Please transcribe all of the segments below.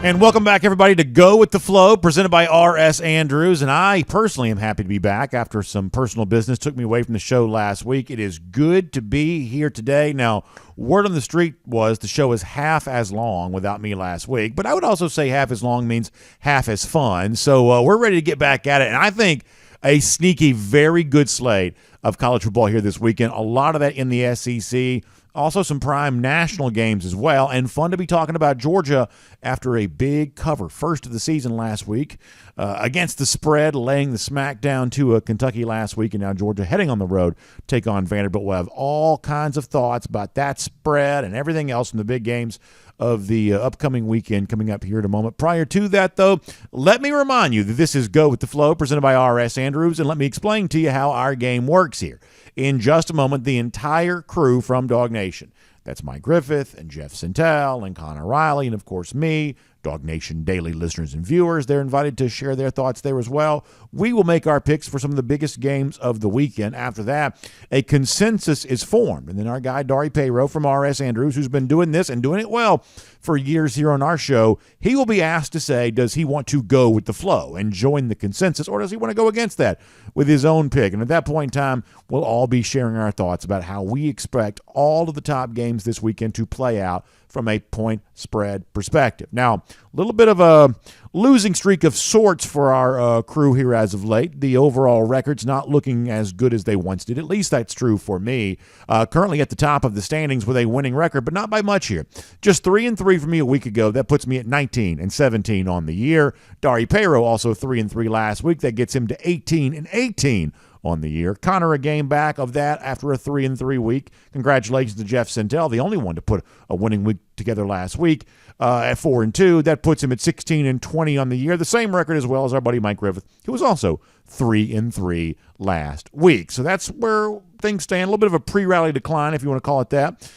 And welcome back, everybody, to Go with the Flow, presented by R.S. Andrews. And I personally am happy to be back after some personal business took me away from the show last week. It is good to be here today. Now, word on the street was the show is half as long without me last week, but I would also say half as long means half as fun. So we're ready to get back at it. And I think a sneaky, very good slate of college football here this weekend. A lot of that in the SEC. Also some prime national games as well, and fun to be talking about Georgia after a big cover, first of the season last week, against the spread, laying the smack down to Kentucky last week, and now Georgia heading on the road to take on Vanderbilt. We'll have all kinds of thoughts about that spread and everything else in the big games of the upcoming weekend coming up here in a moment. Prior to that, though, let me remind you that this is Go with the Flow, presented by R.S. Andrews, and let me explain to you how our game works here. In just a moment, the entire crew from Dog Nation. That's Mike Griffith and Jeff Sintel and Connor Riley and, of course, me, Dog Nation daily listeners and viewers. They're invited to share their thoughts there as well. We will make our picks for some of the biggest games of the weekend. After that, a consensus is formed. And then our guy, Dari Payro from R.S. Andrews, who's been doing this and doing it well for years here on our show, he will be asked to say, does he want to go with the flow and join the consensus, or does he want to go against that with his own pick? And at that point in time, we'll all be sharing our thoughts about how we expect all of the top games this weekend to play out from a point spread perspective. Now, a little bit of a losing streak of sorts for our crew here as of late. The overall record's not looking as good as they once did. At least that's true for me. Currently at the top of the standings with a winning record, but not by much here. Just 3-3 for me a week ago. That puts me at 19-17 on the year. Dari Payro also 3-3 last week. That gets him to 18-18 on the year. Connor a game back of that after a 3-3 week. Congratulations to Jeff Sintel, the only one to put a winning week together last week at 4-2. That puts him at 16-20 on the year. The same record as well as our buddy Mike Griffith, who was also 3-3 last week. So that's where things stand. A little bit of a pre-rally decline, if you want to call it that,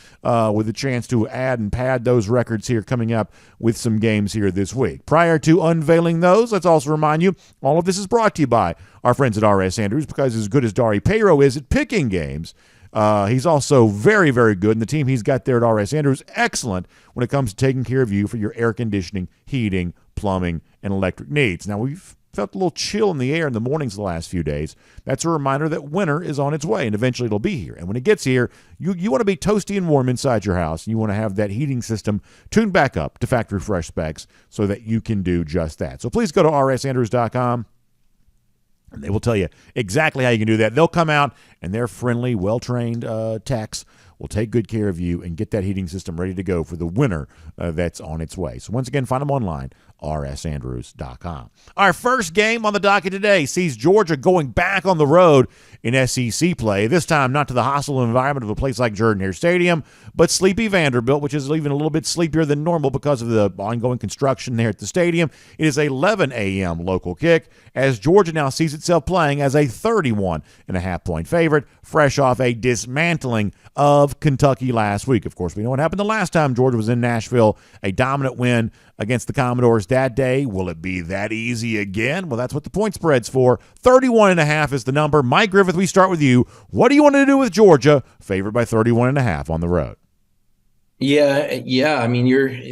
with a chance to add and pad those records here coming up with some games here this week. Prior to unveiling those, let's also remind you, all of this is brought to you by our friends at R.S. Andrews, because as good as Dari Payro is at picking games, he's also very, very good, and the team he's got there at R.S. Andrews, excellent when it comes to taking care of you for your air conditioning, heating, plumbing, and electric needs. Now, we've felt a little chill in the air in the mornings the last few days. That's a reminder that winter is on its way, and eventually it'll be here. And when it gets here, you want to be toasty and warm inside your house. You want to have that heating system tuned back up to factory fresh specs so that you can do just that. So please go to rsandrews.com. And they will tell you exactly how you can do that. They'll come out, and their friendly, well-trained techs will take good care of you and get that heating system ready to go for the winter that's on its way. So once again, find them online, rsandrews.com. Our first game on the docket today sees Georgia going back on the road in SEC play, this time not to the hostile environment of a place like Jordan-Hare Stadium, but sleepy Vanderbilt, which is even a little bit sleepier than normal because of the ongoing construction there at the stadium. It is 11 a.m. local kick, as Georgia now sees itself playing as a 31.5-point favorite, fresh off a dismantling of Kentucky last week. Of course, we know what happened the last time Georgia was in Nashville, a dominant win against the Commodores that day. Will it be that easy again? Well, that's what the point spread's for. 31.5 is the number. Mike Griffith, we start with you. What do you want to do with Georgia, favored by 31.5 on the road? Yeah. I mean,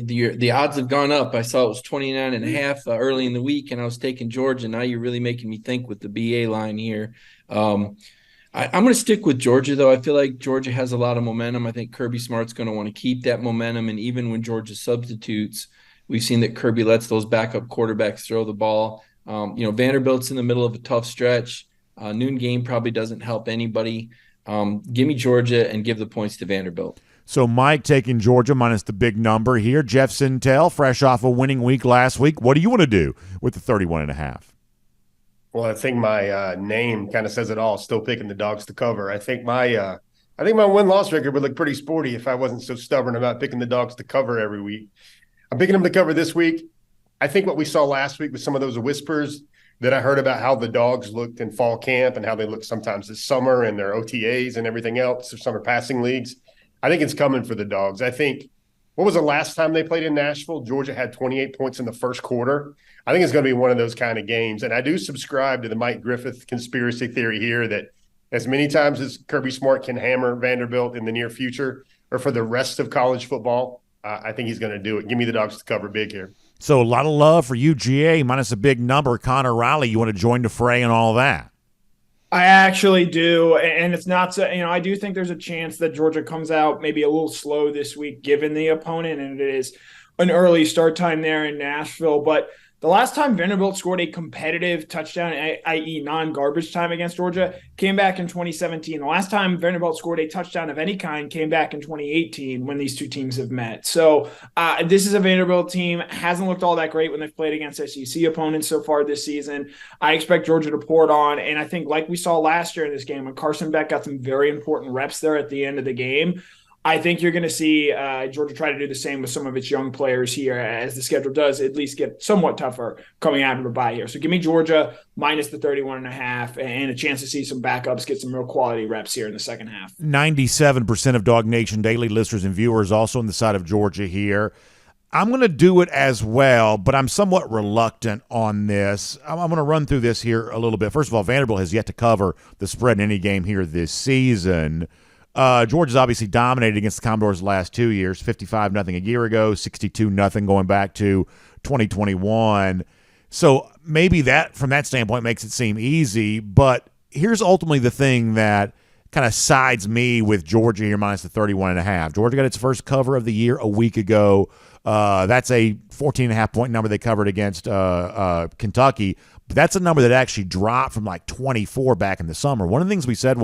the odds have gone up. I saw it was 29.5 early in the week, and I was taking Georgia. Now you're really making me think with the BA line here. I'm going to stick with Georgia, though. I feel like Georgia has a lot of momentum. I think Kirby Smart's going to want to keep that momentum. And even when Georgia substitutes, we've seen that Kirby lets those backup quarterbacks throw the ball. Vanderbilt's in the middle of a tough stretch. Noon game probably doesn't help anybody. Give me Georgia and give the points to Vanderbilt. So Mike taking Georgia minus the big number here. Jeff Sintel, fresh off a winning week last week. What do you want to do with the 31.5? Well, I think my name kind of says it all. Still picking the dogs to cover. I think my win-loss record would look pretty sporty if I wasn't so stubborn about picking the dogs to cover every week. I'm picking them to cover this week. I think what we saw last week with some of those whispers that I heard about how the dogs looked in fall camp and how they look sometimes this summer in their OTAs and everything else, their summer passing leagues. I think it's coming for the dogs. I think, what was the last time they played in Nashville? Georgia had 28 points in the first quarter. I think it's going to be one of those kind of games. And I do subscribe to the Mike Griffith conspiracy theory here that as many times as Kirby Smart can hammer Vanderbilt in the near future or for the rest of college football, I think he's going to do it. Give me the dogs to cover big here. So a lot of love for UGA minus a big number. Connor Riley, you want to join the fray and all that? I actually do. And it's not so, I do think there's a chance that Georgia comes out maybe a little slow this week, given the opponent, and it is an early start time there in Nashville. But the last time Vanderbilt scored a competitive touchdown, i.e., non-garbage time against Georgia, came back in 2017. The last time Vanderbilt scored a touchdown of any kind came back in 2018 when these two teams have met. So this is a Vanderbilt team. Hasn't looked all that great when they've played against SEC opponents so far this season. I expect Georgia to pour it on. And I think like we saw last year in this game when Carson Beck got some very important reps there at the end of the game, I think you're going to see Georgia try to do the same with some of its young players here as the schedule does at least get somewhat tougher coming out of a bye here. So give me Georgia minus the 31.5 and a chance to see some backups get some real quality reps here in the second half. 97% of Dog Nation daily listeners and viewers also on the side of Georgia here. I'm going to do it as well, but I'm somewhat reluctant on this. I'm going to run through this here a little bit. First of all, Vanderbilt has yet to cover the spread in any game here this season. Georgia's obviously dominated against the Commodores the last 2 years, 55-0 a year ago, 62-0 going back to 2021. So maybe that, from that standpoint, makes it seem easy. But here's ultimately the thing that kind of sides me with Georgia here minus the 31.5. Georgia got its first cover of the year a week ago. That's a 14.5-point number they covered against Kentucky. But that's a number that actually dropped from like 24 back in the summer. One of the things we said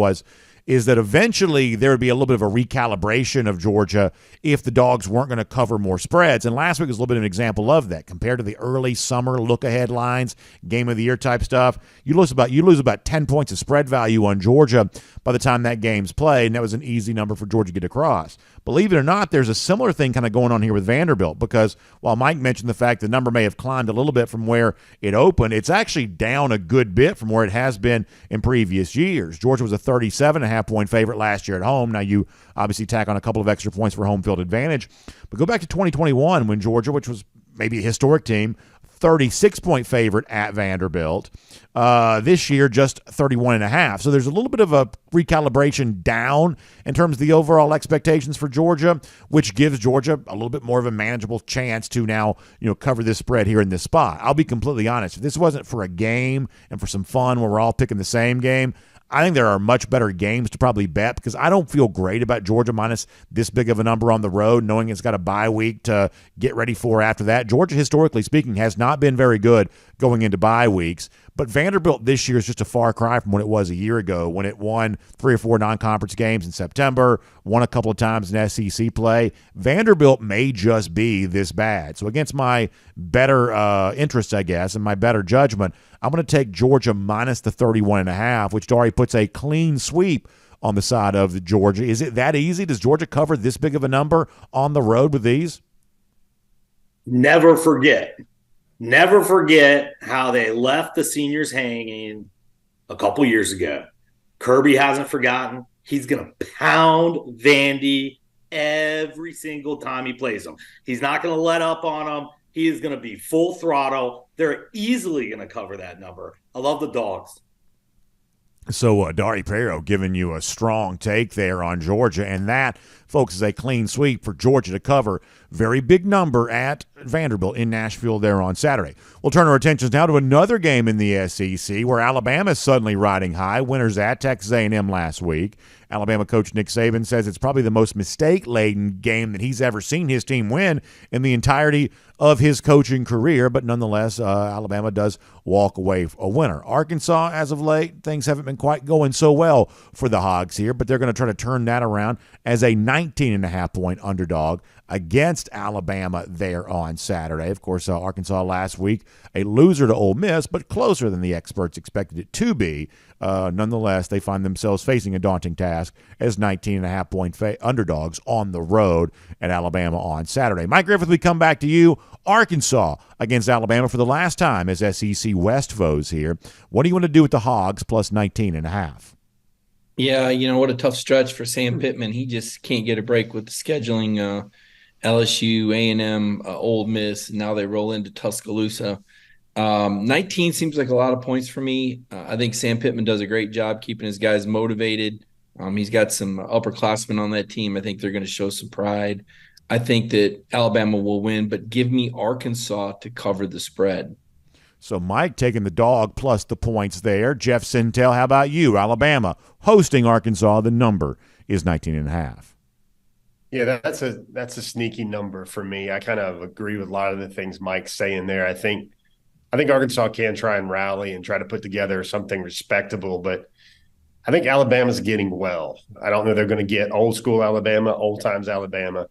is that eventually there would be a little bit of a recalibration of Georgia if the Dogs weren't going to cover more spreads. And last week was a little bit of an example of that. Compared to the early summer look-ahead lines, game of the year type stuff, you lose about 10 points of spread value on Georgia by the time that game's played, and that was an easy number for Georgia to get across. Believe it or not, there's a similar thing kind of going on here with Vanderbilt because while Mike mentioned the fact the number may have climbed a little bit from where it opened, it's actually down a good bit from where it has been in previous years. Georgia was a 37.5-point favorite last year at home. Now you obviously tack on a couple of extra points for home field advantage. But go back to 2021 when Georgia, which was maybe a historic team, 36-point favorite at Vanderbilt. This year, just 31.5. So there's a little bit of a recalibration down in terms of the overall expectations for Georgia, which gives Georgia a little bit more of a manageable chance to now, cover this spread here in this spot. I'll be completely honest. If this wasn't for a game and for some fun where we're all picking the same game, I think there are much better games to probably bet because I don't feel great about Georgia minus this big of a number on the road, knowing it's got a bye week to get ready for after that. Georgia, historically speaking, has not been very good going into bye weeks. But Vanderbilt this year is just a far cry from what it was a year ago when it won 3 or 4 non-conference games in September, won a couple of times in SEC play. Vanderbilt may just be this bad. So against my better interest, I guess, and my better judgment, I'm going to take Georgia minus the 31.5, which already puts a clean sweep on the side of Georgia. Is it that easy? Does Georgia cover this big of a number on the road with these? Never forget how they left the seniors hanging a couple years ago. Kirby hasn't forgotten. He's going to pound Vandy every single time he plays them. He's not going to let up on them. He is going to be full throttle. They're easily going to cover that number. I love the Dogs. So Dari Pero giving you a strong take there on Georgia, and that, folks, is a clean sweep for Georgia to cover. Very big number at Vanderbilt in Nashville there on Saturday. We'll turn our attentions now to another game in the SEC where Alabama is suddenly riding high. Winners at Texas A&M last week. Alabama coach Nick Saban says it's probably the most mistake-laden game that he's ever seen his team win in the entirety of his coaching career, but nonetheless, Alabama does walk away a winner. Arkansas, as of late, things haven't been quite going so well for the Hogs here, but they're going to try to turn that around as a 19.5-point underdog against Alabama there on Saturday. Of course, Arkansas last week, a loser to Ole Miss, but closer than the experts expected it to be. Nonetheless, they find themselves facing a daunting task as 19.5-point underdogs on the road at Alabama on Saturday. Mike Griffith, we come back to you. Arkansas against Alabama for the last time as SEC West foes here. What do you want to do with the Hogs plus 19.5? Yeah, what a tough stretch for Sam Pittman. He just can't get a break with the scheduling. LSU, A&M, Ole Miss, and now they roll into Tuscaloosa. 19 seems like a lot of points for me. I think Sam Pittman does a great job keeping his guys motivated. He's got some upperclassmen on that team. I think they're going to show some pride. I think that Alabama will win, but give me Arkansas to cover the spread. So Mike taking the dog plus the points there. Jeff Sintel, how about you? Alabama hosting Arkansas. The number is 19.5. Yeah, that's a sneaky number for me. I kind of agree with a lot of the things Mike's saying there. I think Arkansas can try and rally and try to put together something respectable, but I think Alabama's getting well. I don't know they're going to get old school Alabama, old times Alabama,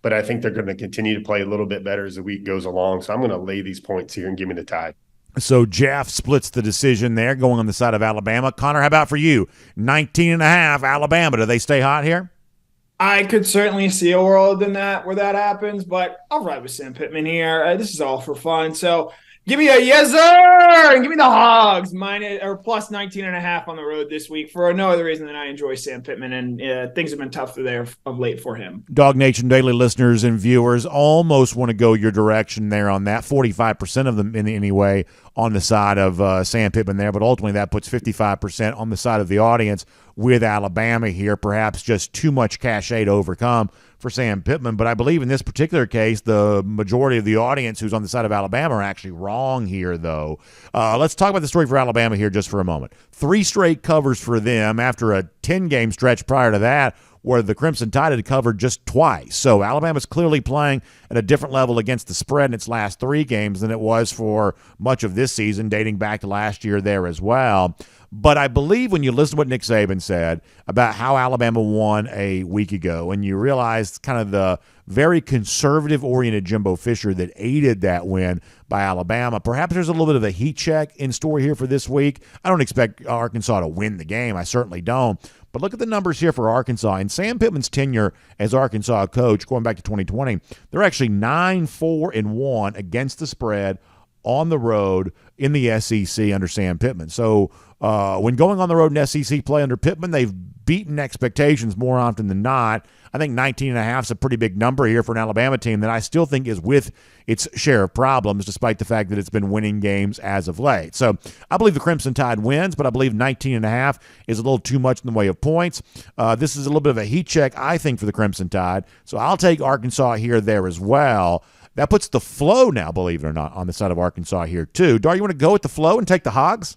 but I think they're going to continue to play a little bit better as the week goes along. So I'm going to lay these points here and give me the Tide. So Jeff splits the decision there, going on the side of Alabama. Connor, how about for you? 19.5, Alabama. Do they stay hot here? I could certainly see a world in that where that happens, but I'll ride with Sam Pittman here. This is all for fun. So give me a yes, sir, and give me the Hogs plus 19.5 on the road this week for no other reason than I enjoy Sam Pittman, and things have been tough there of late for him. Dog Nation Daily listeners and viewers almost want to go your direction there on that. 45% of them, in any way, on the side of Sam Pittman there, but ultimately that puts 55% on the side of the audience with Alabama here. Perhaps just too much cachet to overcome for Sam Pittman, but I believe in this particular case, the majority of the audience who's on the side of Alabama are actually wrong here, though. Let's talk about the story for Alabama here just for a moment. 3 straight covers for them after a 10-game stretch prior to that, where the Crimson Tide had covered just twice. So Alabama's clearly playing at a different level against the spread in its last 3 games than it was for much of this season, dating back to last year there as well. But I believe when you listen to what Nick Saban said about how Alabama won a week ago, and you realize kind of the very conservative-oriented Jimbo Fisher that aided that win by Alabama, perhaps there's a little bit of a heat check in store here for this week. I don't expect Arkansas to win the game. I certainly don't. But look at the numbers here for Arkansas. In Sam Pittman's tenure as Arkansas coach, going back to 2020, they're actually 9-4-1 against the spread on the road in the SEC under Sam Pittman. So when going on the road in SEC play under Pittman, they've beaten expectations more often than not. I think 19.5 is a pretty big number here for an Alabama team that I still think is with its share of problems, despite the fact that it's been winning games as of late. So I believe the Crimson Tide wins, but I believe 19.5 is a little too much in the way of points. This is a little bit of a heat check, I think, for the Crimson Tide. So I'll take Arkansas here, there as well. That puts the flow now, believe it or not, on the side of Arkansas here, too. Dar, you want to go with the flow and take the Hogs?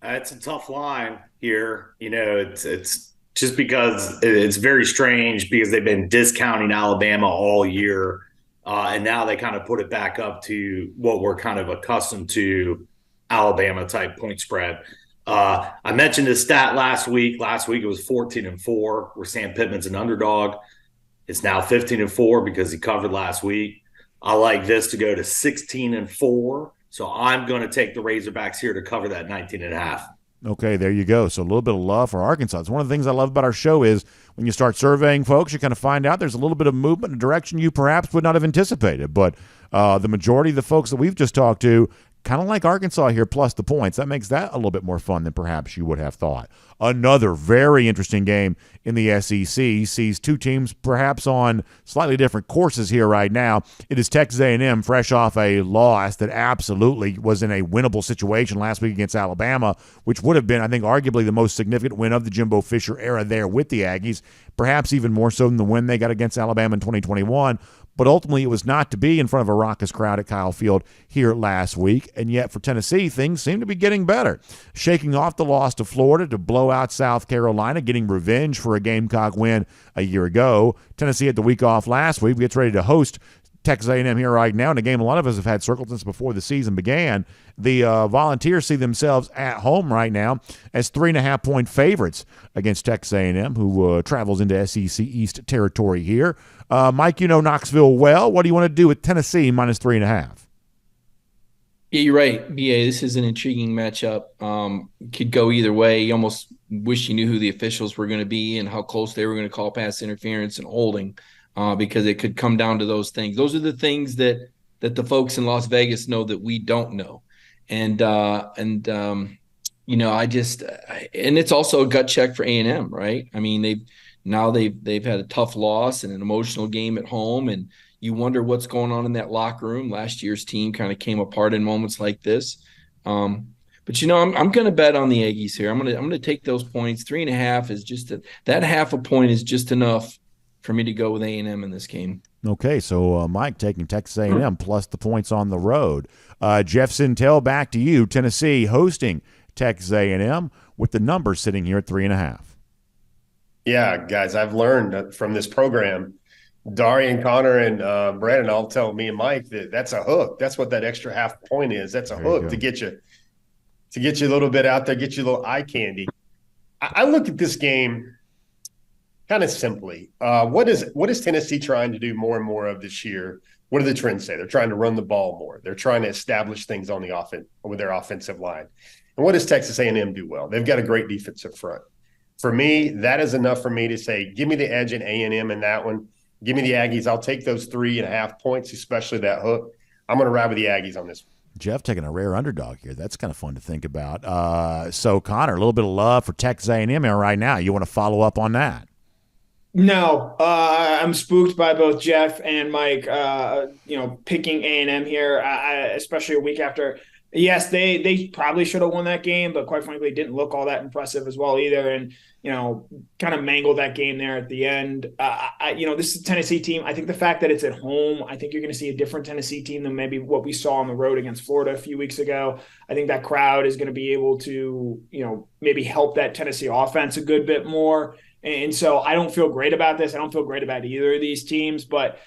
It's a tough line here. You know, it's just because it's very strange because they've been discounting Alabama all year. And now they kind of put it back up to what we're kind of accustomed to, Alabama-type point spread. I mentioned this stat last week. Last week it was 14-4, where Sam Pittman's an underdog. It's now 15-4 because he covered last week. I like this to go to 16-4. So I'm going to take the Razorbacks here to cover that 19.5. Okay, there you go. So a little bit of love for Arkansas. It's one of the things I love about our show is when you start surveying folks, you kind of find out there's a little bit of movement in a direction you perhaps would not have anticipated. But the majority of the folks that we've just talked to kind of like Arkansas here plus the points. That makes that a little bit more fun than perhaps you would have thought. Another very interesting game in the SEC sees 2 teams perhaps on slightly different courses here right now. It is Texas A&M fresh off a loss that absolutely was in a winnable situation last week against Alabama, which would have been, I think, arguably the most significant win of the Jimbo Fisher era there with the Aggies, perhaps even more so than the win they got against Alabama in 2021. But ultimately, it was not to be in front of a raucous crowd at Kyle Field here last week. And yet, for Tennessee, things seem to be getting better. Shaking off the loss to Florida to blow out South Carolina, getting revenge for a Gamecock win a year ago. Tennessee had the week off last week. Gets ready to host Texas A&M here right now in a game a lot of us have had circled since before the season began. The Volunteers see themselves at home right now as 3.5-point favorites against Texas A&M, who travels into SEC East territory here. Mike, you know Knoxville well. What do you want to do with Tennessee minus 3.5? Yeah, you're right. BA, this is an intriguing matchup. Could go either way. You almost wish you knew who the officials were going to be and how close they were going to call pass interference and holding, because it could come down to those things. Those are the things that the folks in Las Vegas know that we don't know. And you know, and it's also a gut check for A&M, right? I mean, they've had a tough loss and an emotional game at home, and you wonder what's going on in that locker room. Last year's team kind of came apart in moments like this. But you know, I'm going to bet on the Aggies here. I'm going to take those points. 3.5 is just that half a point is just enough for me to go with A&M in this game. Okay, so Mike taking Texas A&M plus the points on the road. Jeff Sintel, back to you. Tennessee hosting Texas A&M with the numbers sitting here at 3.5. Yeah, guys, I've learned from this program. Darian, Connor, and Brandon all tell me and Mike that that's a hook. That's what that extra half point is. That's a hook to get you a little bit out there, get you a little eye candy. I look at this game kind of simply. What is Tennessee trying to do more and more of this year? What do the trends say? They're trying to run the ball more. They're trying to establish things on the offense with their offensive line. And what does Texas A&M do well? They've got a great defensive front. For me, that is enough for me to say, give me the edge in A&M in that one. Give me the Aggies. I'll take those 3.5 points, especially that hook. I'm going to ride with the Aggies on this one. Jeff taking a rare underdog here. That's kind of fun to think about. So, Connor, a little bit of love for Texas A&M right now. You want to follow up on that? No, I'm spooked by both Jeff and Mike, picking A&M here, especially a week after. Yes, they probably should have won that game, but quite frankly, didn't look all that impressive as well either. And, kind of mangled that game there at the end. This is a Tennessee team. I think the fact that it's at home, I think you're going to see a different Tennessee team than maybe what we saw on the road against Florida a few weeks ago. I think that crowd is going to be able to, maybe help that Tennessee offense a good bit more. And so I don't feel great about this. I don't feel great about either of these teams, but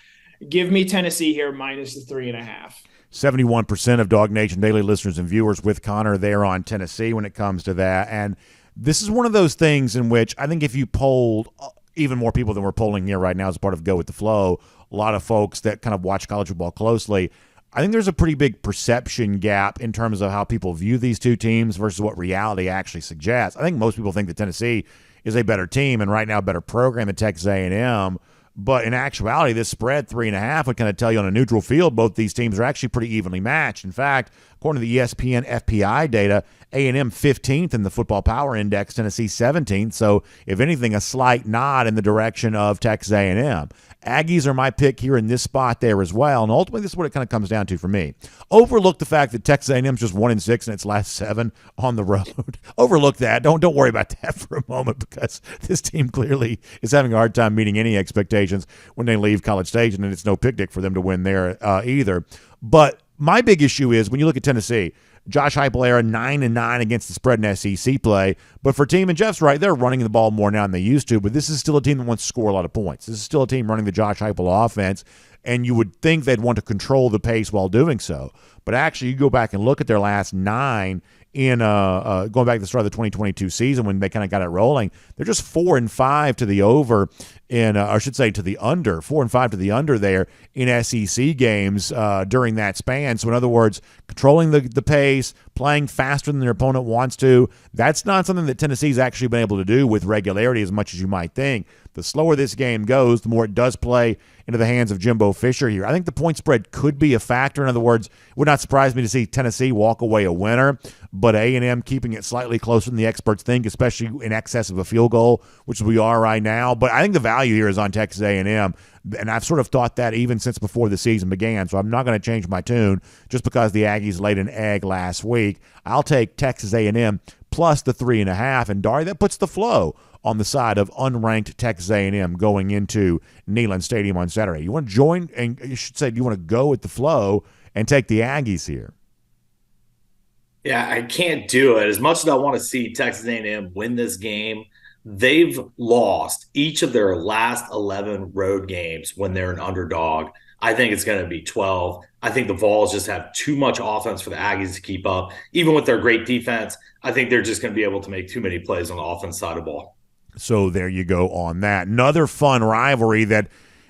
give me Tennessee here minus the 3.5. 71% of Dog Nation Daily listeners and viewers with Connor there on Tennessee when it comes to that. And this is one of those things in which I think if you polled even more people than we're polling here right now as part of Go With The Flow, a lot of folks that kind of watch college football closely, I think there's a pretty big perception gap in terms of how people view these two teams versus what reality actually suggests. I think most people think that Tennessee is a better team and right now a better program than Texas A&M. But in actuality, this spread 3.5 would kind of tell you on a neutral field, both these teams are actually pretty evenly matched. In fact, according to the ESPN FPI data, A&M 15th in the Football Power Index, Tennessee 17th. So if anything, a slight nod in the direction of Texas A&M. Aggies are my pick here in this spot there as well. And ultimately, this is what it kind of comes down to for me. Overlook the fact that Texas A&M's just 1-6 in its last 7 on the road. Overlook that. Don't worry about that for a moment because this team clearly is having a hard time meeting any expectations when they leave College Station, and it's no picnic for them to win there either. But my big issue is when you look at Tennessee, Josh Heupel era 9-9 against the spread in SEC play. But for a team, and Jeff's right, they're running the ball more now than they used to, but this is still a team that wants to score a lot of points. This is still a team running the Josh Heupel offense, and you would think they'd want to control the pace while doing so. But actually, you go back and look at their last 9 in going back to the start of the 2022 season when they kind of got it rolling. They're just 4-5 to the over in, or I should say to the under, 4-5 to the under there in SEC games during that span. So in other words, controlling the pace, playing faster than their opponent wants to. That's not something that Tennessee's actually been able to do with regularity as much as you might think. The slower this game goes, the more it does play into the hands of Jimbo Fisher here. I think the point spread could be a factor. In other words, it would not surprise me to see Tennessee walk away a winner, but A&M keeping it slightly closer than the experts think, especially in excess of a field goal, which we are right now. But I think the value here is on Texas A&M, and I've sort of thought that even since before the season began, so I'm not going to change my tune just because the Aggies laid an egg last week. I'll take Texas A&M plus the 3.5, and Dari, that puts the flow on the side of unranked Texas A&M going into Neyland Stadium on Saturday. You want to join, and you should say you want to go with the flow and take the Aggies here. Yeah, I can't do it. As much as I want to see Texas A&M win this game, they've lost each of their last 11 road games when they're an underdog. I think it's going to be 12. I think the Vols just have too much offense for the Aggies to keep up. Even with their great defense, I think they're just going to be able to make too many plays on the offense side of the ball. So there you go on that. Another fun rivalry that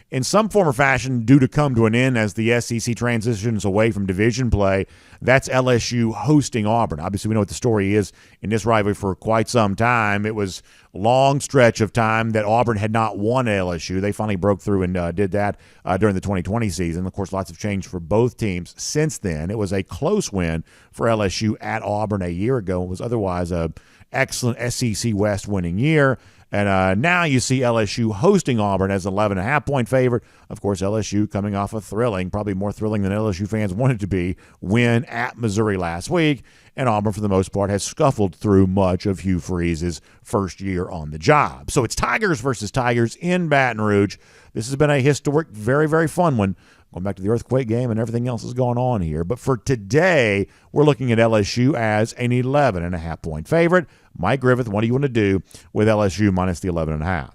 in some form or fashion due to come to an end as the SEC transitions away from division play. That's LSU hosting Auburn. Obviously, we know what the story is in this rivalry for quite some time. It was a long stretch of time that Auburn had not won at LSU. They finally broke through and did that during the 2020 season. Of course, lots have changed for both teams since then. It was a close win for LSU at Auburn a year ago. It was otherwise a excellent SEC West winning year. And now you see LSU hosting Auburn as an 11.5-point favorite. Of course, LSU coming off a thrilling, probably more thrilling than LSU fans wanted to be, win at Missouri last week. and Auburn, for the most part, has scuffled through much of Hugh Freeze's first year on the job. So it's Tigers versus Tigers in Baton Rouge. This has been a historic, very, very fun one. Going back to the earthquake game and everything else is going on here. But for today, we're looking at LSU as an 11.5-point favorite. Mike Griffith, what do you want to do with LSU minus the 11.5?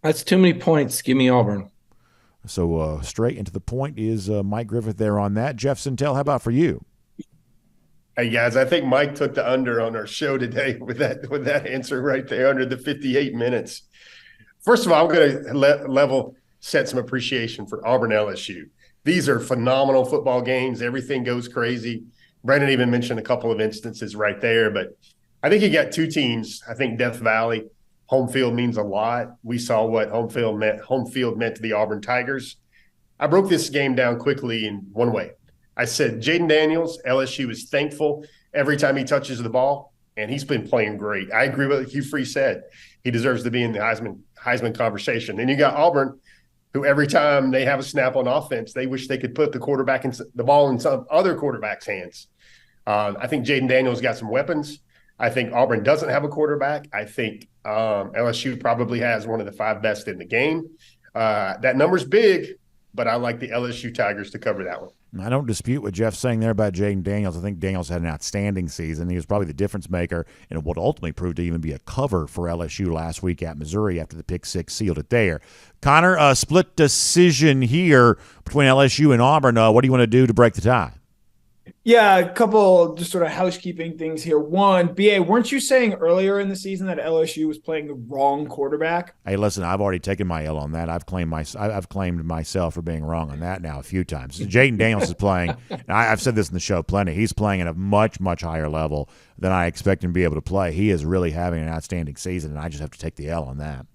That's too many points. Give me Auburn. So straight into the point is Mike Griffith there on that. Jeff Sintel, how about for you? Hey guys, I think Mike took the under on our show today with that answer right there, under the 58 minutes. First of all, I'm going to level set some appreciation for Auburn LSU. These are phenomenal football games. Everything goes crazy. Brandon even mentioned a couple of instances right there, but I think you got two teams. I think Death Valley, home field means a lot. We saw what home field meant to the Auburn Tigers. I broke this game down quickly in one way. I said Jaden Daniels, LSU is thankful every time he touches the ball, and he's been playing great. I agree with what Hugh Freeze said. He deserves to be in the Heisman conversation. And you got Auburn, who every time they have a snap on offense, they wish they could put the ball in some other quarterback's hands. I think Jaden Daniels got some weapons. I think Auburn doesn't have a quarterback. I think LSU probably has one of the 5 best in the game. That number's big, but I like the LSU Tigers to cover that one. I don't dispute what Jeff's saying there about Jaden Daniels. I think Daniels had an outstanding season. He was probably the difference maker and what ultimately proved to even be a cover for LSU last week at Missouri after the pick 6 sealed it there. Connor, a split decision here between LSU and Auburn. What do you want to do to break the tie? Yeah, a couple just sort of housekeeping things here. One, BA, weren't you saying earlier in the season that LSU was playing the wrong quarterback? Hey, listen, I've already taken my L on that. I've claimed myself for being wrong on that now a few times. Jaden Daniels is playing, and I've said this in the show plenty, he's playing at a much, much higher level than I expect him to be able to play. He is really having an outstanding season, and I just have to take the L on that.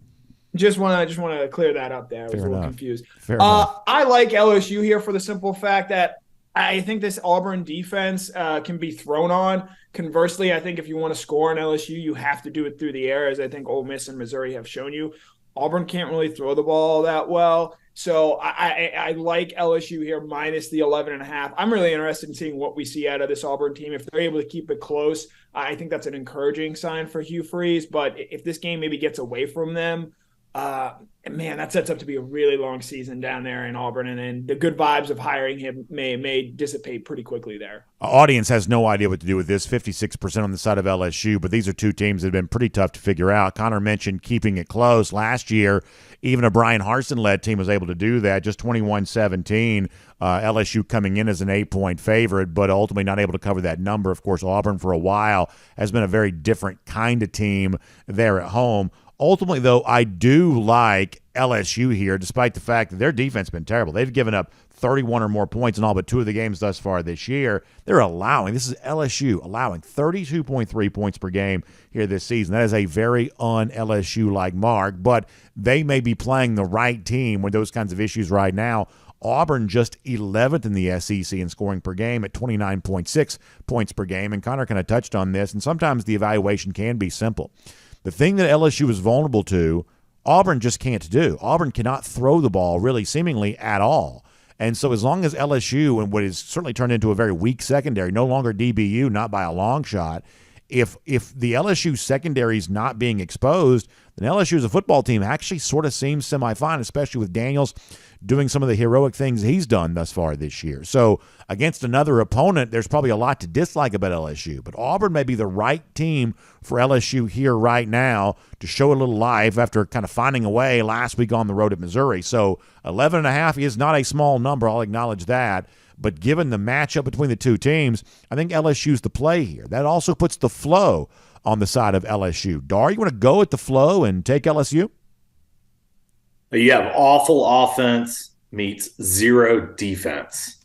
Just want to clear that up there. I was a little confused. Fair enough. I like LSU here for the simple fact that I think this Auburn defense can be thrown on. Conversely, I think if you want to score on LSU, you have to do it through the air, as I think Ole Miss and Missouri have shown you. Auburn can't really throw the ball that well. So I like LSU here minus the 11.5. I'm really interested in seeing what we see out of this Auburn team. If they're able to keep it close, I think that's an encouraging sign for Hugh Freeze. But if this game maybe gets away from them, man, that sets up to be a really long season down there in Auburn, and then the good vibes of hiring him may dissipate pretty quickly there. Audience has no idea what to do with this, 56% on the side of LSU, but these are two teams that have been pretty tough to figure out. Connor mentioned keeping it close. Last year, even a Brian Harsin-led team was able to do that, just 21-17. LSU coming in as an 8-point favorite, but ultimately not able to cover that number. Of course, Auburn for a while has been a very different kind of team there at home. Ultimately, though, I do like LSU here, despite the fact that their defense has been terrible. They've given up 31 or more points in all but 2 of the games thus far this year. This is LSU, allowing 32.3 points per game here this season. That is a very un-LSU-like mark, but they may be playing the right team with those kinds of issues right now. Auburn just 11th in the SEC in scoring per game at 29.6 points per game, and Connor kind of touched on this, and sometimes the evaluation can be simple. The thing that LSU is vulnerable to, Auburn just can't do. Auburn cannot throw the ball really seemingly at all. And so as long as LSU, and what is certainly turned into a very weak secondary, no longer DBU, not by a long shot, if the LSU secondary is not being exposed, then LSU as a football team actually sort of seems semi-fine, especially with Daniels doing some of the heroic things he's done thus far this year. So against another opponent, there's probably a lot to dislike about LSU, but Auburn may be the right team for LSU here right now to show a little life after kind of finding a way last week on the road at Missouri. So 11.5 is not a small number, I'll acknowledge that. But given the matchup between the two teams, I think LSU's the play here. That also puts the flow on the side of LSU. Dar, you want to go at the flow and take LSU? You have awful offense meets zero defense.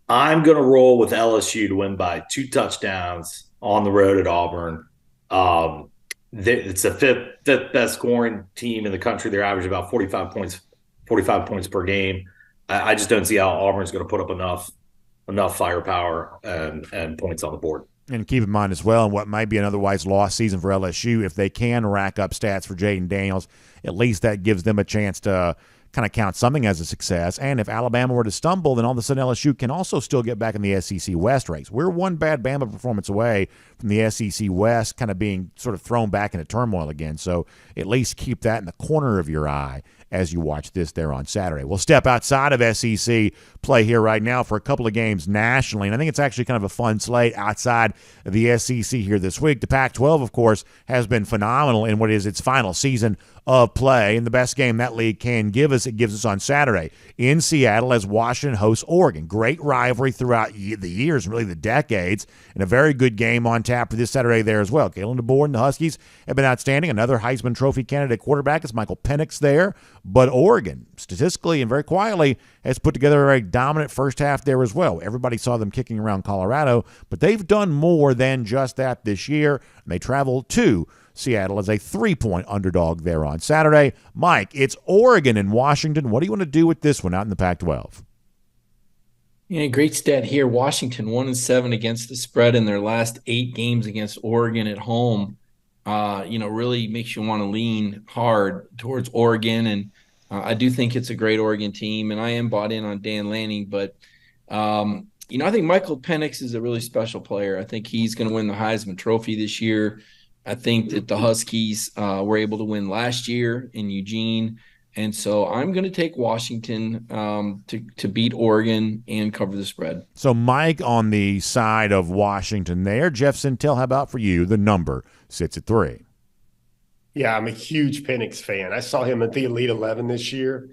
I'm going to roll with LSU to win by 2 touchdowns on the road at Auburn. It's the fifth best scoring team in the country. They're averaging about 45 points per game. I just don't see how Auburn's going to put up enough firepower and points on the board. And keep in mind as well, in what might be an otherwise lost season for LSU, if they can rack up stats for Jaden Daniels, at least that gives them a chance to kind of count something as a success. And if Alabama were to stumble, then all of a sudden LSU can also still get back in the SEC West race. We're one bad Bama performance away from the SEC West kind of being sort of thrown back into turmoil again. So at least keep that in the corner of your eye as you watch this there on Saturday. We'll step outside of SEC play here right now for a couple of games nationally, and I think it's actually kind of a fun slate outside of the SEC here this week. The Pac-12, of course, has been phenomenal in what is its final season of play, and the best game that league can give us, it gives us on Saturday in Seattle as Washington hosts Oregon. Great rivalry throughout the years and really the decades, and a very good game on tap for this Saturday there as well. Kalen DeBoer and the Huskies have been outstanding. Another Heisman Trophy candidate quarterback is Michael Penix there, but Oregon, statistically and very quietly, has put together a very dominant first half there as well. Everybody saw them kicking around Colorado, but they've done more than just that this year, and they travel to Seattle as a 3-point underdog there on Saturday. Mike, it's Oregon and Washington. What do you want to do with this one out in the Pac-12? Yeah, great stat here. Washington 1-7 against the spread in their last 8 games against Oregon at home. Really makes you want to lean hard towards Oregon. And I do think it's a great Oregon team, and I am bought in on Dan Lanning. But, I think Michael Penix is a really special player. I think he's going to win the Heisman Trophy this year. I think that the Huskies were able to win last year in Eugene. And so I'm going to take Washington to beat Oregon and cover the spread. So Mike on the side of Washington there. Jeff Sintel, how about for you? The number sits at 3. Yeah, I'm a huge Penix fan. I saw him at the Elite 11 this year.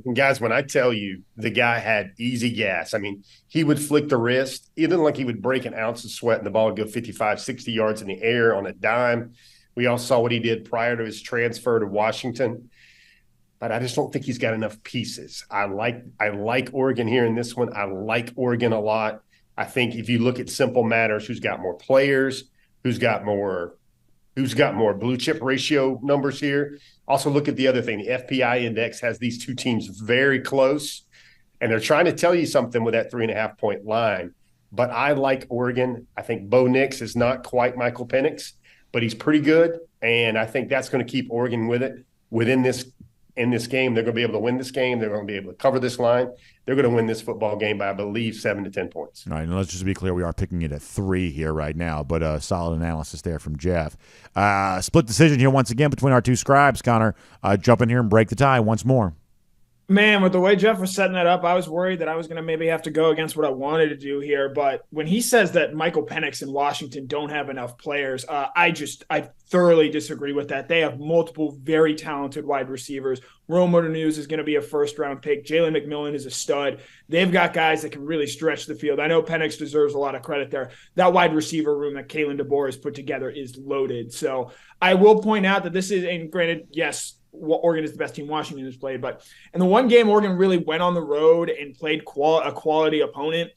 And guys, when I tell you the guy had easy gas, I mean, he would flick the wrist. It didn't like he would break an ounce of sweat and the ball would go 55, 60 yards in the air on a dime. We all saw what he did prior to his transfer to Washington. But I just don't think he's got enough pieces. I like Oregon here in this one. I like Oregon a lot. I think if you look at simple matters, who's got more players, who's got more blue chip ratio numbers here. Also look at the other thing. The FPI index has these two teams very close, and they're trying to tell you something with that 3.5-point line. But I like Oregon. I think Bo Nix is not quite Michael Penix, but he's pretty good, and I think that's going to keep Oregon in this game. They're going to be able to win this game. They're going to be able to cover this line. They're going to win this football game by, I believe, 7 to 10 points. All right, and let's just be clear, we are picking it at 3 here right now, but solid analysis there from Jeff. Split decision here once again between our two scribes, Connor. Jump in here and break the tie once more. Man, with the way Jeff was setting that up, I was worried that I was going to maybe have to go against what I wanted to do here. But when he says that Michael Penix and Washington don't have enough players, I thoroughly disagree with that. They have multiple very talented wide receivers. Rome News is going to be a first-round pick. Jalen McMillan is a stud. They've got guys that can really stretch the field. I know Penix deserves a lot of credit there. That wide receiver room that Kalen DeBoer has put together is loaded. So I will point out that this is, and granted, yes, Oregon is the best team Washington has played, but in the one game Oregon really went on the road and played a quality opponent.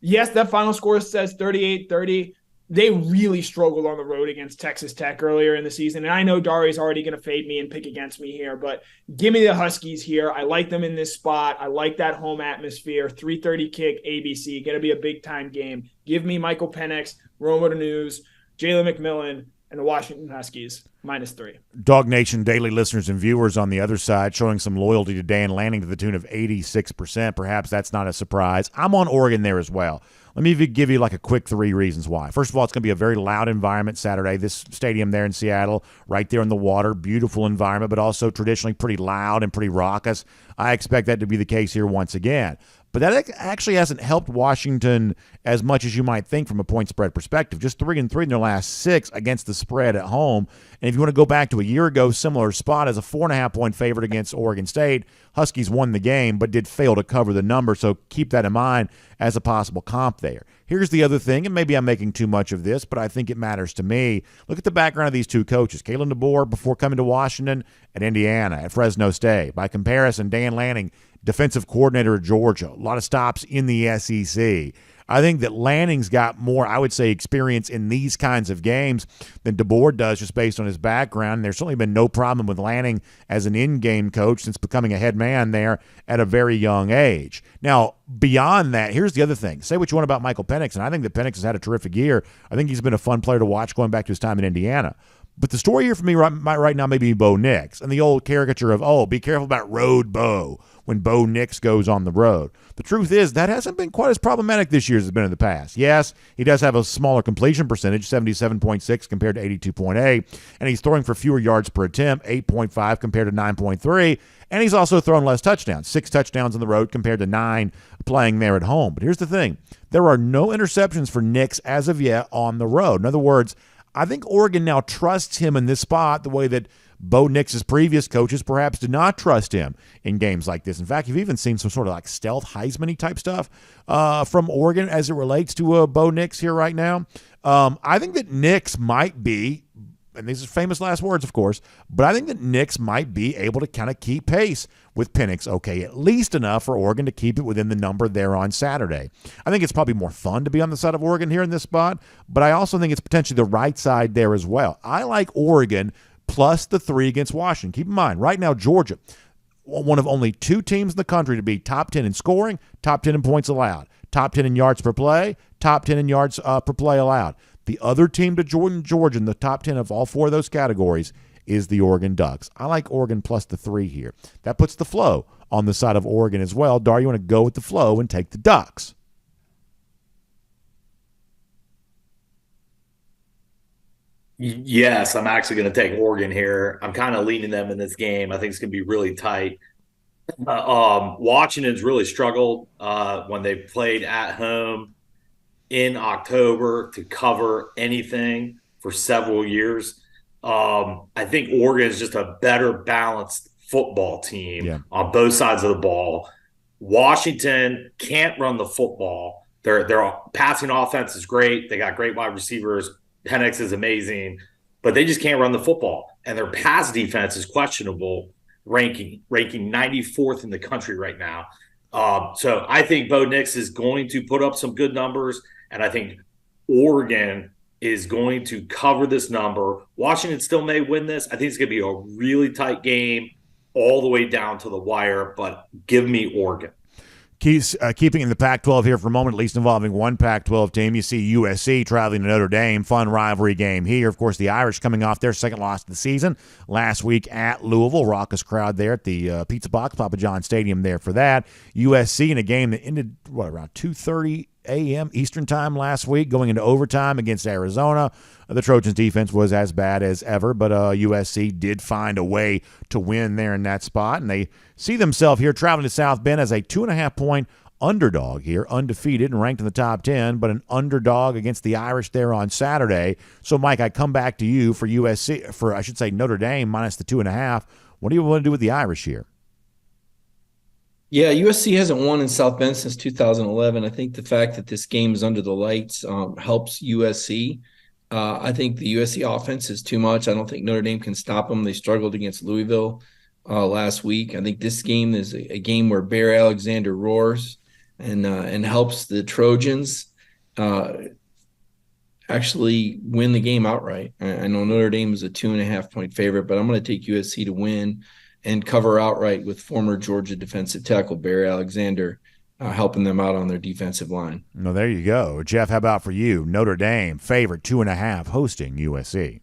Yes, that final score says 38-30. They really struggled on the road against Texas Tech earlier in the season. And I know Dari's already going to fade me and pick against me here, but give me the Huskies here. I like them in this spot. I like that home atmosphere. 3:30 kick, ABC, going to be a big-time game. Give me Michael Penix, Rome News, Jalen McMillan, and the Washington Huskies, -3. Dog Nation daily listeners and viewers on the other side showing some loyalty to Dan Lanning to the tune of 86%. Perhaps that's not a surprise. I'm on Oregon there as well. Let me give you like a quick 3 reasons why. First of all, it's going to be a very loud environment Saturday. This stadium there in Seattle, right there in the water, beautiful environment, but also traditionally pretty loud and pretty raucous. I expect that to be the case here once again. But that actually hasn't helped Washington as much as you might think from a point spread perspective. Just 3-3 in their last 6 against the spread at home. And if you want to go back to a year ago, similar spot as a 4.5-point favorite against Oregon State, Huskies won the game but did fail to cover the number. So keep that in mind as a possible comp there. Here's the other thing, and maybe I'm making too much of this, but I think it matters to me. Look at the background of these two coaches. Kalen DeBoer, before coming to Washington, at Indiana, at Fresno State. By comparison, Dan Lanning, defensive coordinator at Georgia. A lot of stops in the SEC. I think that Lanning's got more, I would say, experience in these kinds of games than DeBoer does just based on his background. There's certainly been no problem with Lanning as an in-game coach since becoming a head man there at a very young age. Now, beyond that, here's the other thing. Say what you want about Michael Penix, and I think that Penix has had a terrific year. I think he's been a fun player to watch going back to his time in Indiana. But the story here for me right now may be Bo Nix and the old caricature of, oh, be careful about road Bo when Bo Nix goes on the road. The truth is that hasn't been quite as problematic this year as it's been in the past. Yes, he does have a smaller completion percentage, 77.6 compared to 82.8, and he's throwing for fewer yards per attempt, 8.5 compared to 9.3, and he's also thrown less touchdowns, 6 touchdowns on the road compared to 9 playing there at home. But here's the thing. There are no interceptions for Nix as of yet on the road. In other words, I think Oregon now trusts him in this spot the way that Bo Nix's previous coaches perhaps did not trust him in games like this. In fact, you've even seen some sort of like stealth Heisman-y type stuff from Oregon as it relates to Bo Nix here right now. I think that Nix might be, and these are famous last words, of course, but I think that Nix might be able to kind of keep pace with Penix, okay, at least enough for Oregon to keep it within the number there on Saturday. I think it's probably more fun to be on the side of Oregon here in this spot, but I also think it's potentially the right side there as well. I like Oregon plus the 3 against Washington. Keep in mind, right now, Georgia, one of only 2 teams in the country to be top 10 in scoring, top 10 in points allowed, top 10 in yards per play, top 10 in yards per play allowed. The other team to Georgia in the top 10 of all 4 of those categories is the Oregon Ducks. I like Oregon plus the 3 here. That puts the flow on the side of Oregon as well. Dar, you want to go with the flow and take the Ducks? Yes, I'm actually going to take Oregon here. I'm kind of leaning them in this game. I think it's going to be really tight. Washington's really struggled when they played at home in October to cover anything for several years. I think Oregon is just a better balanced football team on both sides of the ball. Washington can't run the football. Their passing offense is great. They got great wide receivers. Penix is amazing, but they just can't run the football. And their pass defense is questionable, ranking 94th in the country right now. So I think Bo Nix is going to put up some good numbers, and I think Oregon is going to cover this number. Washington still may win this. I think it's going to be a really tight game all the way down to the wire, but give me Oregon. Keeping in the Pac-12 here for a moment, at least involving one Pac-12 team. You see USC traveling to Notre Dame. Fun rivalry game here. Of course, the Irish coming off their second loss of the season last week at Louisville. Raucous crowd there at the Pizza Box, Papa John Stadium there for that. USC in a game that ended, around 2:30 a.m. Eastern time last week, going into overtime against Arizona. The Trojans' defense was as bad as ever, but USC did find a way to win there in that spot, and they see themselves here traveling to South Bend as a 2.5-point underdog here, undefeated and ranked in the top 10, but an underdog against the Irish there on Saturday. So, Mike, I come back to you for Notre Dame minus the 2.5. What do you want to do with the Irish here? Yeah, USC hasn't won in South Bend since 2011. I think the fact that this game is under the lights helps USC. I think the USC offense is too much. I don't think Notre Dame can stop them. They struggled against Louisville last week. I think this game is a game where Bear Alexander roars and helps the Trojans actually win the game outright. I know Notre Dame is a 2.5-point favorite, but I'm going to take USC to win and cover outright with former Georgia defensive tackle Bear Alexander helping them out on their defensive line. No, there you go. Jeff, how about for you? Notre Dame favorite 2.5 hosting USC.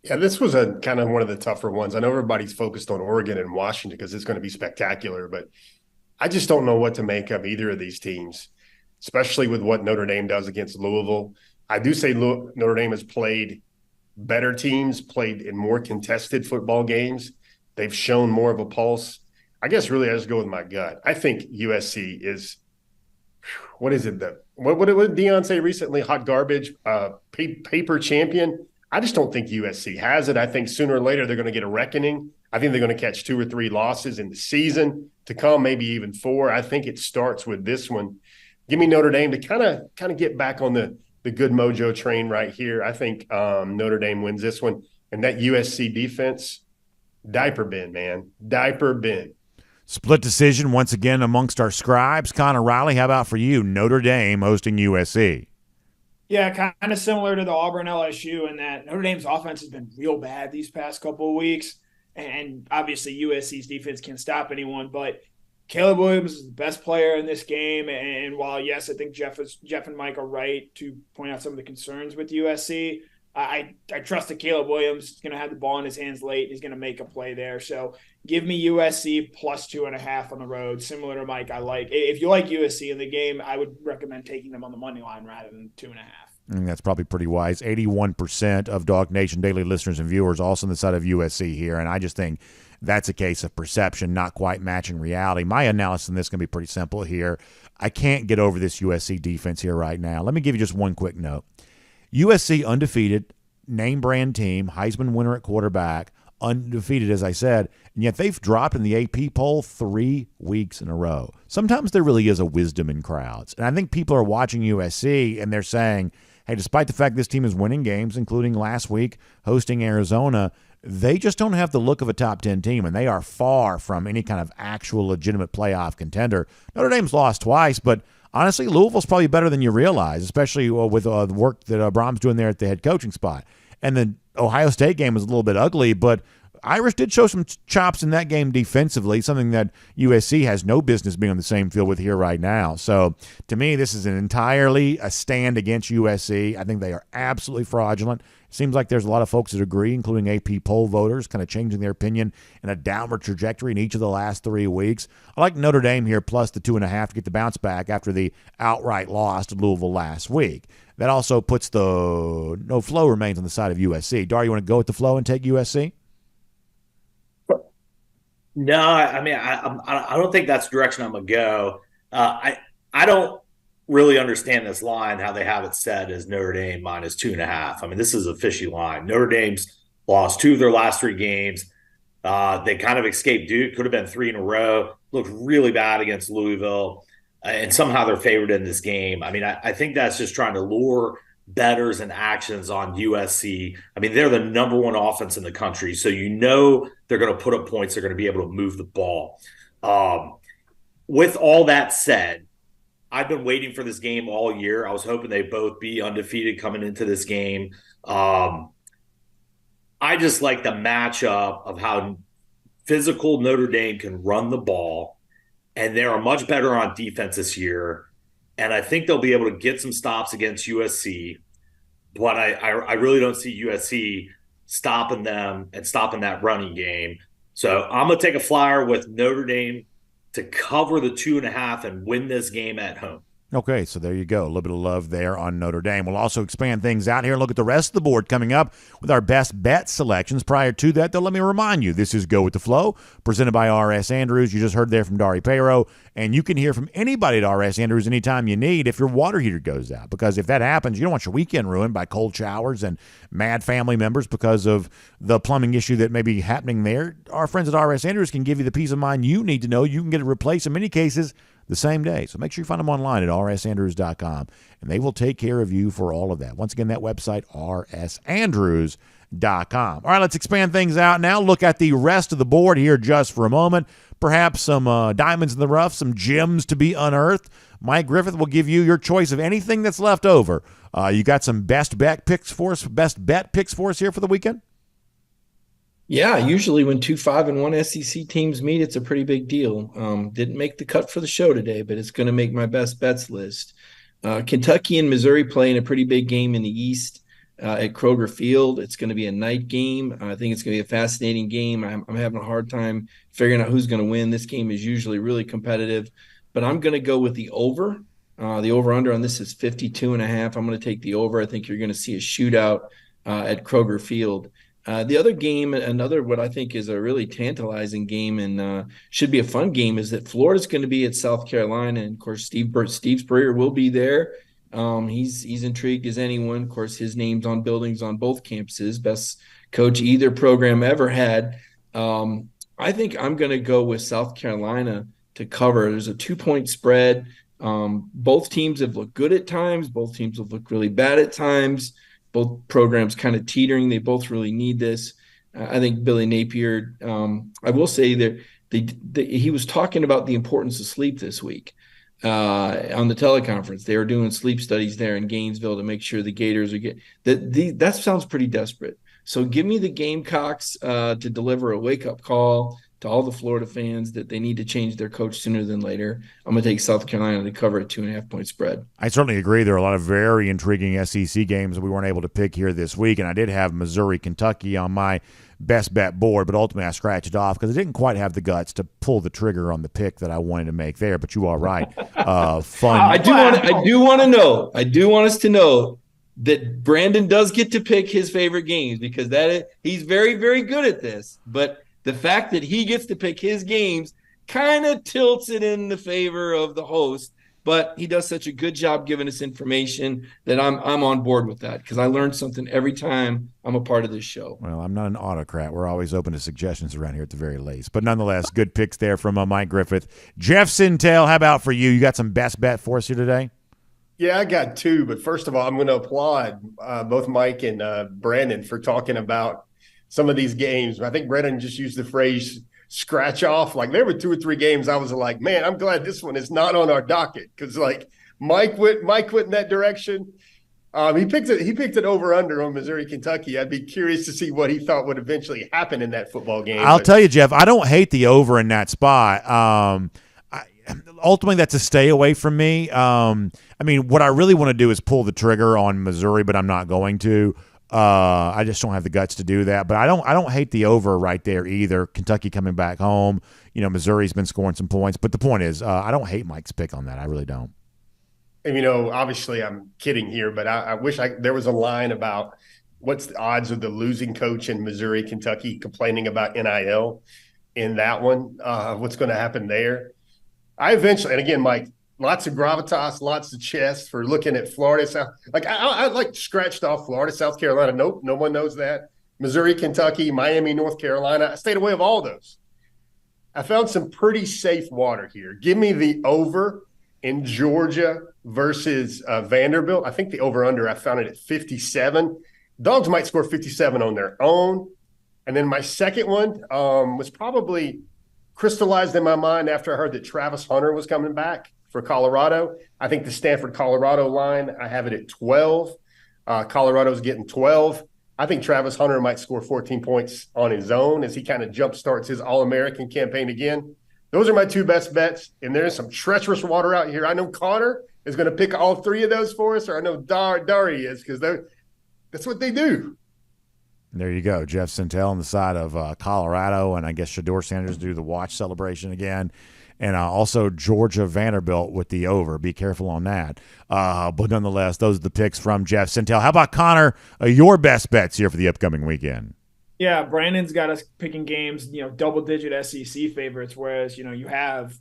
Yeah, this was a kind of one of the tougher ones. I know everybody's focused on Oregon and Washington because it's going to be spectacular, but I just don't know what to make of either of these teams, especially with what Notre Dame does against Louisville. I do say Notre Dame has played better teams, played in more contested football games. They've shown more of a pulse. I guess really I just go with my gut. I think USC is – what is it? What did Deion say recently? Hot garbage, paper champion. I just don't think USC has it. I think sooner or later they're going to get a reckoning. I think they're going to catch 2 or 3 losses in the season to come, maybe even 4. I think it starts with this one. Give me Notre Dame to kind of get back on the good mojo train right here. I think Notre Dame wins this one. And that USC defense, diaper bin, man. Diaper bin. Split decision once again amongst our scribes. Connor Riley, how about for you? Notre Dame hosting USC. Yeah, kind of similar to the Auburn LSU in that Notre Dame's offense has been real bad these past couple of weeks. And obviously USC's defense can't stop anyone, but Caleb Williams is the best player in this game. And while, yes, I think Jeff and Mike are right to point out some of the concerns with USC, I trust that Caleb Williams is going to have the ball in his hands late. He's going to make a play there. So give me USC plus 2.5 on the road. Similar to Mike, I like. If you like USC in the game, I would recommend taking them on the money line rather than 2.5. And that's probably pretty wise. 81% of Dog Nation daily listeners and viewers also on the side of USC here, and I just think that's a case of perception not quite matching reality. My analysis on this is going to be pretty simple here. I can't get over this USC defense here right now. Let me give you just one quick note. USC undefeated, name brand team, Heisman winner at quarterback, undefeated, as I said, and yet they've dropped in the AP poll 3 weeks in a row. Sometimes there really is a wisdom in crowds, and I think people are watching USC and they're saying, hey, despite the fact this team is winning games, including last week hosting Arizona, they just don't have the look of a top 10 team, and they are far from any kind of actual legitimate playoff contender. Notre Dame's lost twice, but honestly, Louisville's probably better than you realize, especially with the work that Brom's doing there at the head coaching spot. And the Ohio State game was a little bit ugly, but Irish did show some chops in that game defensively, something that USC has no business being on the same field with here right now. So to me, this is entirely a stand against USC. I think they are absolutely fraudulent. It seems like there's a lot of folks that agree, including AP poll voters, kind of changing their opinion in a downward trajectory in each of the last 3 weeks. I like Notre Dame here plus the 2.5 to get the bounce back after the outright loss to Louisville last week. That also puts the no flow remains on the side of USC. Dar, you want to go with the flow and take USC? No, I mean, I don't think that's the direction I'm going to go. I don't really understand this line, how they have it set as Notre Dame minus 2.5. I mean, this is a fishy line. Notre Dame's lost 2 of their last 3 games. They kind of escaped Duke, could have been 3 in a row, looked really bad against Louisville, and somehow they're favored in this game. I mean, I think that's just trying to lure bettors and actions on USC. I mean, they're the number 1 offense in the country, so you know they're going to put up points. They're going to be able to move the ball. With all that said, I've been waiting for this game all year. I was hoping they'd both be undefeated coming into this game. I just like the matchup of how physical Notre Dame can run the ball, and they are much better on defense this year. And I think they'll be able to get some stops against USC, but I really don't see USC stopping them and stopping that running game. So I'm going to take a flyer with Notre Dame to cover the 2.5 and win this game at home. Okay, so there you go. A little bit of love there on Notre Dame. We'll also expand things out here and look at the rest of the board coming up with our best bet selections. Prior to that, though, let me remind you, this is Go With The Flow, presented by R.S. Andrews. You just heard there from Dari Pero, and you can hear from anybody at R.S. Andrews anytime you need if your water heater goes out, because if that happens, you don't want your weekend ruined by cold showers and mad family members because of the plumbing issue that may be happening there. Our friends at R.S. Andrews can give you the peace of mind you need to know you can get it replaced in many cases the same day. So make sure you find them online at rsandrews.com, and they will take care of you for all of that. Once again, that website, rsandrews.com. All right, let's expand things out now. Look at the rest of the board here just for a moment. Perhaps some diamonds in the rough, some gems to be unearthed. Mike Griffith will give you your choice of anything that's left over. You got some best bet picks for us here for the weekend? Yeah, usually when 2 5-1 SEC teams meet, it's a pretty big deal. Didn't make the cut for the show today, but it's going to make my best bets list. Kentucky and Missouri playing a pretty big game in the East at Kroger Field. It's going to be a night game. I think it's going to be a fascinating game. I'm having a hard time figuring out who's going to win. This game is usually really competitive, but I'm going to go with the over. The over-under on this is 52.5. I'm going to take the over. I think you're going to see a shootout at Kroger Field. The other game, what I think is a really tantalizing game and should be a fun game, is that Florida's going to be at South Carolina. And, of course, Steve Spurrier will be there. He's intrigued as anyone. Of course, his name's on buildings on both campuses. Best coach either program ever had. I think I'm going to go with South Carolina to cover. There's a 2-point spread. Both teams have looked good at times. Both teams have looked really bad at times. Both programs kind of teetering. They both really need this. I think Billy Napier, I will say that he was talking about the importance of sleep this week on the teleconference. They were doing sleep studies there in Gainesville to make sure the Gators are getting that sounds pretty desperate. So give me the Gamecocks to deliver a wake-up call. to all the Florida fans that they need to change their coach sooner than later. I'm going to take South Carolina to cover a 2.5-point spread. I certainly agree. There are a lot of very intriguing SEC games that we weren't able to pick here this week, and I did have Missouri, Kentucky on my best bet board, but ultimately I scratched it off because I didn't quite have the guts to pull the trigger on the pick that I wanted to make there. But you are right. Fun. I do want to know. I do want us to know that Brandon does get to pick his favorite games because he's very, very good at this. But the fact that he gets to pick his games kind of tilts it in the favor of the host. But he does such a good job giving us information that I'm on board with that because I learn something every time I'm a part of this show. Well, I'm not an autocrat. We're always open to suggestions around here at the very least. But nonetheless, good picks there from Mike Griffith. Jeff Sintel, how about for you? You got some best bet for us here today? Yeah, I got two. But first of all, I'm going to applaud both Mike and Brandon for talking about some of these games. I think Brandon just used the phrase scratch off. Like there were 2 or 3 games I was like, man, I'm glad this one is not on our docket because like Mike went in that direction. He picked it over under on Missouri, Kentucky. I'd be curious to see what he thought would eventually happen in that football game. I'll tell you, Jeff, I don't hate the over in that spot. Ultimately, that's a stay away from me. I mean, what I really want to do is pull the trigger on Missouri, but I'm not going to. I just don't have the guts to do that. But I don't hate the over right there either. Kentucky coming back home. You know, Missouri's been scoring some points. But the point is, I don't hate Mike's pick on that. I really don't. And, you know, obviously I'm kidding here, but I wish there was a line about what's the odds of the losing coach in Missouri, Kentucky complaining about NIL in that one. What's going to happen there? I eventually, and again, Mike, lots of gravitas, lots of chest for looking at Florida. I like scratched off Florida, South Carolina. Nope, no one knows that. Missouri, Kentucky, Miami, North Carolina. I stayed away of all those. I found some pretty safe water here. Give me the over in Georgia versus Vanderbilt. I think the over-under, I found it at 57. Dogs might score 57 on their own. And then my second one was probably crystallized in my mind after I heard that Travis Hunter was coming back for Colorado. I think the Stanford-Colorado line, I have it at 12. Colorado's getting 12. I think Travis Hunter might score 14 points on his own as he kind of jumpstarts his All-American campaign again. Those are my two best bets, and there's some treacherous water out here. I know Connor is going to pick all three of those for us, or I know Dari is because that's what they do. There you go. Jeff Sintel on the side of Colorado, and I guess Shador Sanders do the watch celebration again. And also Georgia Vanderbilt with the over. Be careful on that. But nonetheless, those are the picks from Jeff Sintel. How about Connor, your best bets here for the upcoming weekend? Yeah, Brandon's got us picking games, double-digit SEC favorites, whereas, you have,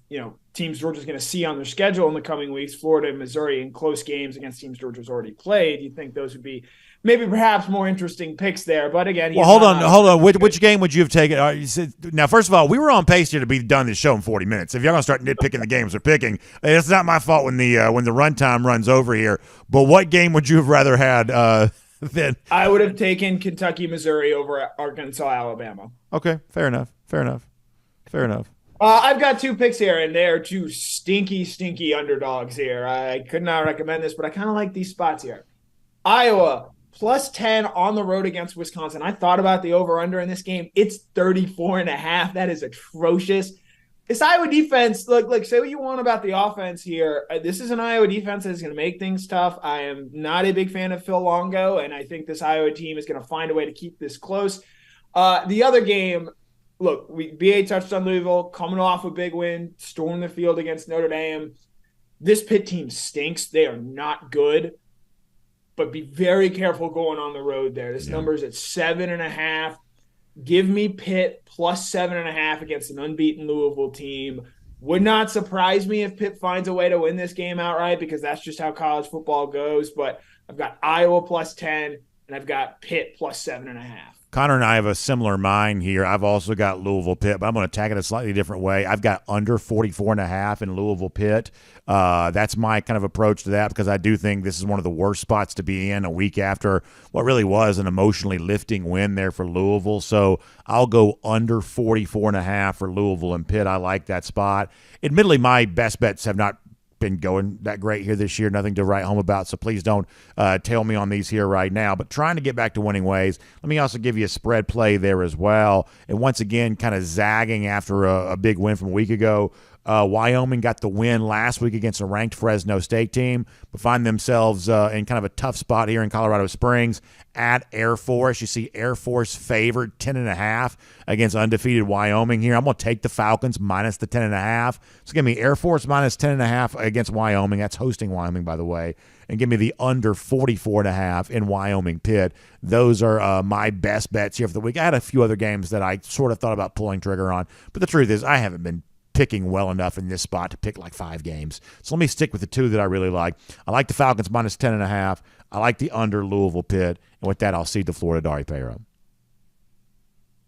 teams Georgia's going to see on their schedule in the coming weeks, Florida and Missouri in close games against teams Georgia's already played. You think those would be maybe perhaps more interesting picks there. But again, well, hold on. Which game would you have taken? Now, first of all, we were on pace here to be done this show in 40 minutes. If you're going to start nitpicking the games we're picking, it's not my fault when the runtime runs over here. But what game would you have rather had? Then I would have taken Kentucky, Missouri over Arkansas, Alabama. Okay, fair enough. I've got two picks here, and they're two stinky underdogs here. I could not recommend this, but I kind of like these spots here. Iowa, plus 10 on the road against Wisconsin. I thought about the over-under in this game. It's 34.5. That is atrocious. This Iowa defense, look, say what you want about the offense here. This is an Iowa defense that is going to make things tough. I am not a big fan of Phil Longo, and I think this Iowa team is going to find a way to keep this close. The other game, look, BA touched on Louisville, coming off a big win, storming the field against Notre Dame. This Pitt team stinks. They are not good, but be very careful going on the road there. This number is at 7.5. Give me Pitt plus 7.5 against an unbeaten Louisville team. Would not surprise me if Pitt finds a way to win this game outright because that's just how college football goes. But I've got Iowa plus 10, and I've got Pitt plus 7.5. Connor and I have a similar mind here. I've also got Louisville Pitt, but I'm going to attack it a slightly different way. I've got under 44.5 in Louisville Pitt. That's my kind of approach to that because I do think this is one of the worst spots to be in a week after what really was an emotionally lifting win there for Louisville. So I'll go under 44.5 for Louisville and Pitt. I like that spot. Admittedly, my best bets have not been going that great here this year. Nothing to write home about, so please don't tail me on these here right now. But trying to get back to winning ways. Let me also give you a spread play there as well. And once again, kind of zagging after a big win from a week ago. Wyoming got the win last week against a ranked Fresno State team, but find themselves in kind of a tough spot here in Colorado Springs at Air Force. You see Air Force favored 10.5 against undefeated Wyoming here. I'm going to take the Falcons minus the 10.5. So give me Air Force minus 10.5 against Wyoming. That's hosting Wyoming, by the way. And give me the under 44.5 in Wyoming Pitt. Those are my best bets here for the week. I had a few other games that I sort of thought about pulling trigger on, but the truth is I haven't been picking well enough in this spot to pick like 5 games. So let me stick with the 2 that I really like. I like the Falcons minus 10.5. I like the under Louisville Pitt. And with that, I'll cede the floor to Dari Payro.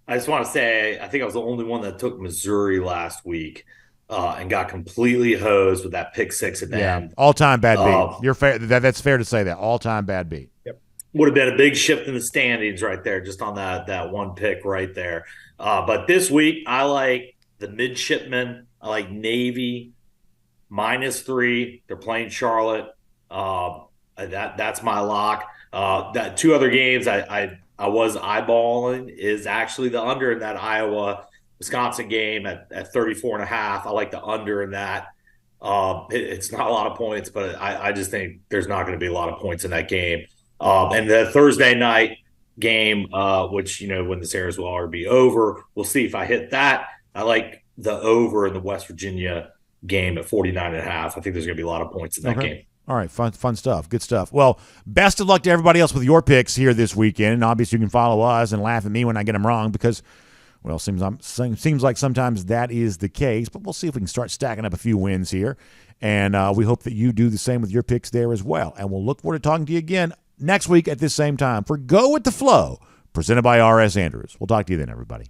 I just want to say, I think I was the only one that took Missouri last week and got completely hosed with that pick 6 at the end. All-time bad beat. You're fair. That's fair to say that. All-time bad beat. Yep. Would have been a big shift in the standings right there, just on that one pick right there. But this week, I like the midshipmen. I like Navy minus 3. They're playing Charlotte. That's my lock. That 2 other games I was eyeballing is actually the under in that Iowa-Wisconsin game at 34.5. I like the under in that. It's not a lot of points, but I just think there's not going to be a lot of points in that game. And the Thursday night game, which, when this airs will already be over, we'll see if I hit that. I like the over in the West Virginia game at 49.5. I think there's going to be a lot of points in that game. All right, fun stuff. Good stuff. Well, best of luck to everybody else with your picks here this weekend. And obviously, you can follow us and laugh at me when I get them wrong because, well, seems like sometimes that is the case. But we'll see if we can start stacking up a few wins here. And we hope that you do the same with your picks there as well. And we'll look forward to talking to you again next week at this same time for Go With The Flow, presented by R.S. Andrews. We'll talk to you then, everybody.